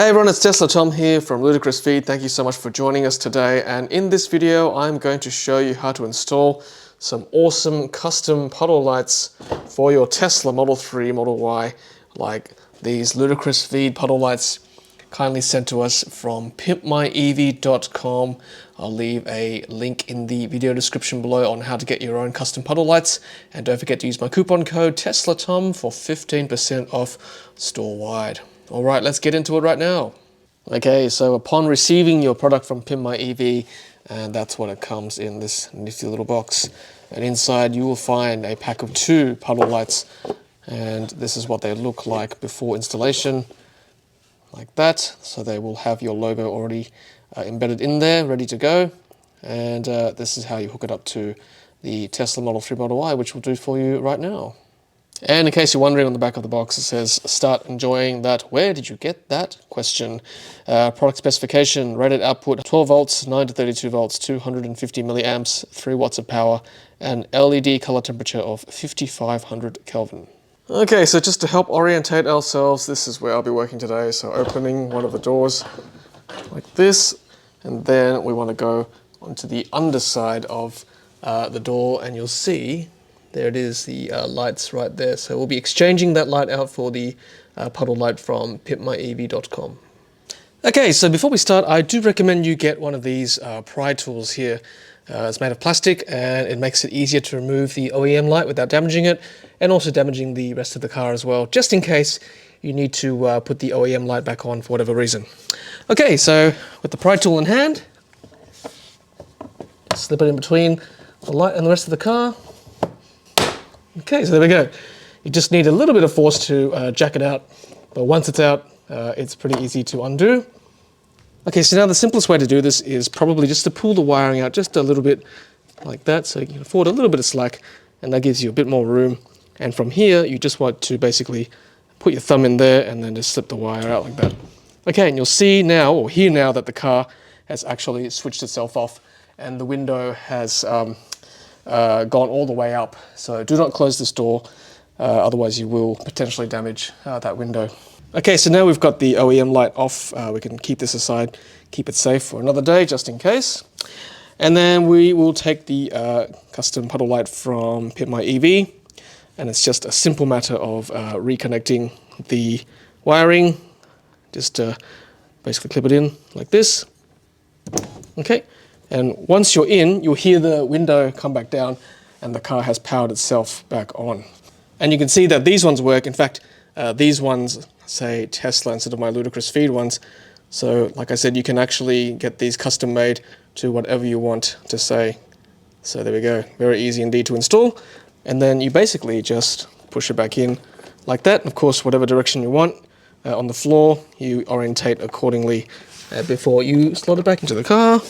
Hey everyone, it's Tesla Tom here from Ludicrous Feed. Thank you so much for joining us today. And in this video, I'm going to show you how to install some awesome custom puddle lights for your Tesla Model 3, Model Y, like these Ludicrous Feed puddle lights kindly sent to us from pimpmyev.com. I'll leave a link in the video description below on how to get your own custom puddle lights. And don't forget to use my coupon code TESLATOM for 15% off store-wide. All right, let's get into it right now. Okay, so upon receiving your product from PimpMyEV, and that's what it comes in, this nifty little box. And inside you will find a pack of 2 puddle lights, and this is what they look like before installation, like that. So they will have your logo already embedded in there, ready to go. And this is how you hook it up to the Tesla Model 3 Model Y, which we'll do for you right now. And in case you're wondering, on the back of the box it says, start enjoying that. Where did you get that? Question. Product specification, rated output 12 volts, 9 to 32 volts, 250 milliamps, 3 watts of power, and LED color temperature of 5500 Kelvin. Okay, so just to help orientate ourselves, this is where I'll be working today. So opening one of the doors like this, and then we want to go onto the underside of the door, and you'll see there it is, the lights right there. So we'll be exchanging that light out for the puddle light from pimpmyev.com. Okay, so before we start, I do recommend you get one of these pry tools here. It's made of plastic, and it makes it easier to remove the OEM light without damaging it, and also damaging the rest of the car as well, just in case you need to put the OEM light back on for whatever reason. Okay, so with the pry tool in hand, slip it in between the light and the rest of the car. Okay, so there we go. You just need a little bit of force to jack it out, but once it's out, it's pretty easy to undo. Okay, so now the simplest way to do this is probably just to pull the wiring out just a little bit like that, so you can afford a little bit of slack, and that gives you a bit more room. And from here, you just want to basically put your thumb in there and then just slip the wire out like that. Okay, and you'll see now, or hear now, that the car has actually switched itself off, and the window has gone all the way up. So do not close this door, otherwise you will potentially damage that window. Okay, so now we've got the OEM light off. We can keep this aside, keep it safe for another day just in case. And then we will take the custom puddle light from PimpMyEV, and it's just a simple matter of reconnecting the wiring. Just basically clip it in like this. Okay. And once you're in, you'll hear the window come back down and the car has powered itself back on. And you can see that these ones work. In fact, these ones say Tesla instead of my Ludicrous Feed ones. So like I said, you can actually get these custom made to whatever you want to say. So there we go. Very easy indeed to install. And then you basically just push it back in like that. Of course, whatever direction you want. On the floor, you orientate accordingly before you slot it back into the car.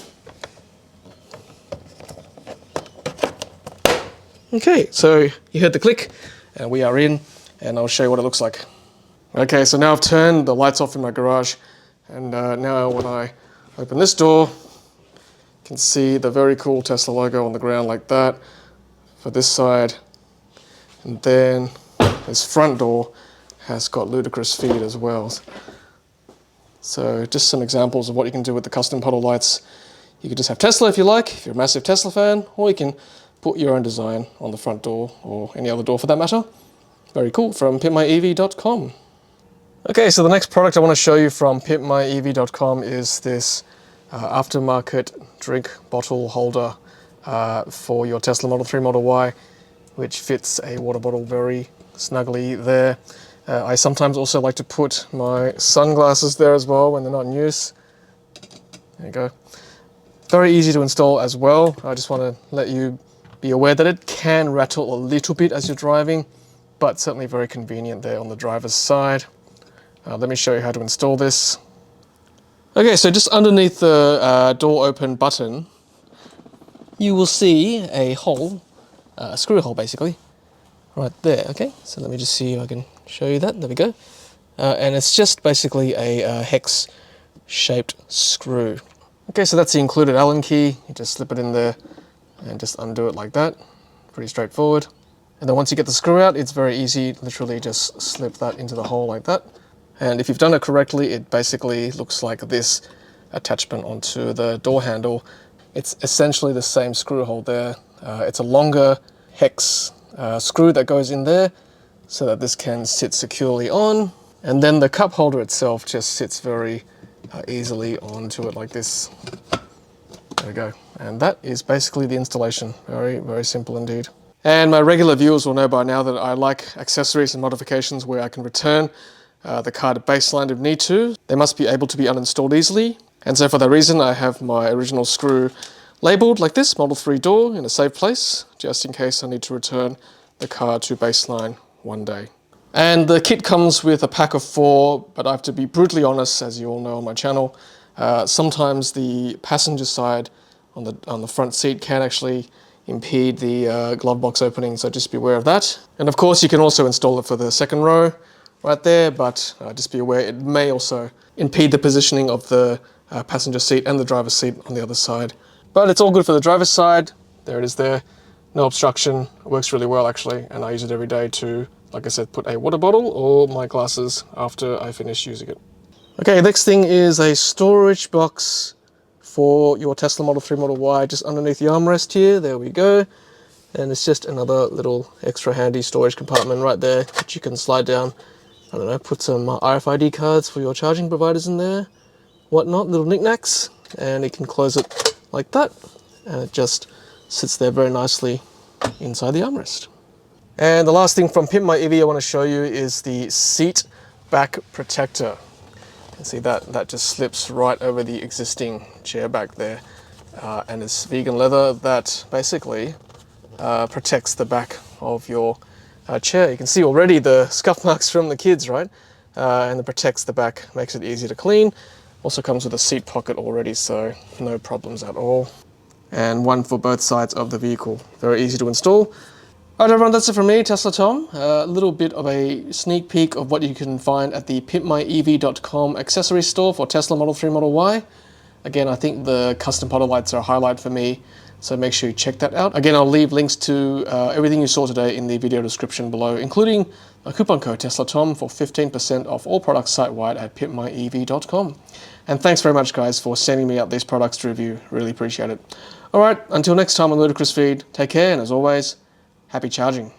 Okay, so you heard the click, and we are in, and I'll show you what it looks like. Okay, so now I've turned the lights off in my garage, and now when I open this door, you can see the very cool Tesla logo on the ground like that for this side. And then this front door has got Ludicrous Feed as well. So just some examples of what you can do with the custom puddle lights. You could just have Tesla if you like, if you're a massive Tesla fan, or you can put your own design on the front door, or any other door for that matter. Very cool, from pimpmyev.com. Okay, so the next product I want to show you from pimpmyev.com is this aftermarket drink bottle holder for your Tesla Model 3 Model Y, which fits a water bottle very snugly there. I sometimes also like to put my sunglasses there as well when they're not in use. There you go. Very easy to install as well. I just want to let you be aware that it can rattle a little bit as you're driving, but certainly very convenient there on the driver's side. Let me show you how to install this. Okay, so just underneath the door open button, you will see a hole, a screw hole basically, right there. Okay, so let me just see if I can show you that. There we go. And it's just basically a hex-shaped screw. Okay, so that's the included Allen key. You just slip it in there and just undo it like that. Pretty straightforward. And then once you get the screw out, it's very easy. Literally just slip that into the hole like that. And if you've done it correctly, it basically looks like this attachment onto the door handle. It's essentially the same screw hole there. It's a longer hex screw that goes in there so that this can sit securely on. And then the cup holder itself just sits very easily onto it like this. There we go. And that is basically the installation. Very, very simple indeed. And my regular viewers will know by now that I like accessories and modifications where I can return the carded baseline if need to. They must be able to be uninstalled easily. And so for that reason, I have my original screw labeled like this, Model 3 door, in a safe place, just in case I need to return the card to baseline one day. And the kit comes with a pack of 4, but I have to be brutally honest, as you all know on my channel, sometimes the passenger side on the front seat can actually impede the glove box opening, so just be aware of that. And of course you can also install it for the second row right there, but just be aware it may also impede the positioning of the passenger seat and the driver's seat on the other side. But it's all good for the driver's side. There it is there. No obstruction. It works really well actually, and I use it every day to, like I said, put a water bottle or my glasses after I finish using it. Okay, next thing is a storage box for your Tesla Model 3 Model Y, just underneath the armrest here. There we go. And it's just another little extra handy storage compartment right there that you can slide down. I don't know, put some RFID cards for your charging providers in there, whatnot, little knickknacks, and you can close it like that, and it just sits there very nicely inside the armrest. And the last thing from Pimp My EV I want to show you is the seat back protector. You can see that just slips right over the existing chair back there, and it's vegan leather that basically protects the back of your chair. You can see already the scuff marks from the kids, right? And it protects the back, makes it easy to clean. Also comes with a seat pocket already, so no problems at all. And one for both sides of the vehicle. Very easy to install. Alright everyone, that's it from me, Tesla Tom. A little bit of a sneak peek of what you can find at the pimpmyev.com accessory store for Tesla Model 3 Model Y. Again, I think the custom puddle lights are a highlight for me, so make sure you check that out. Again, I'll leave links to everything you saw today in the video description below, including a coupon code TeslaTom for 15% off all products site-wide at pimpmyev.com. And thanks very much, guys, for sending me out these products to review. Really appreciate it. All right, until next time on Ludicrous Feed, take care, and as always, happy charging.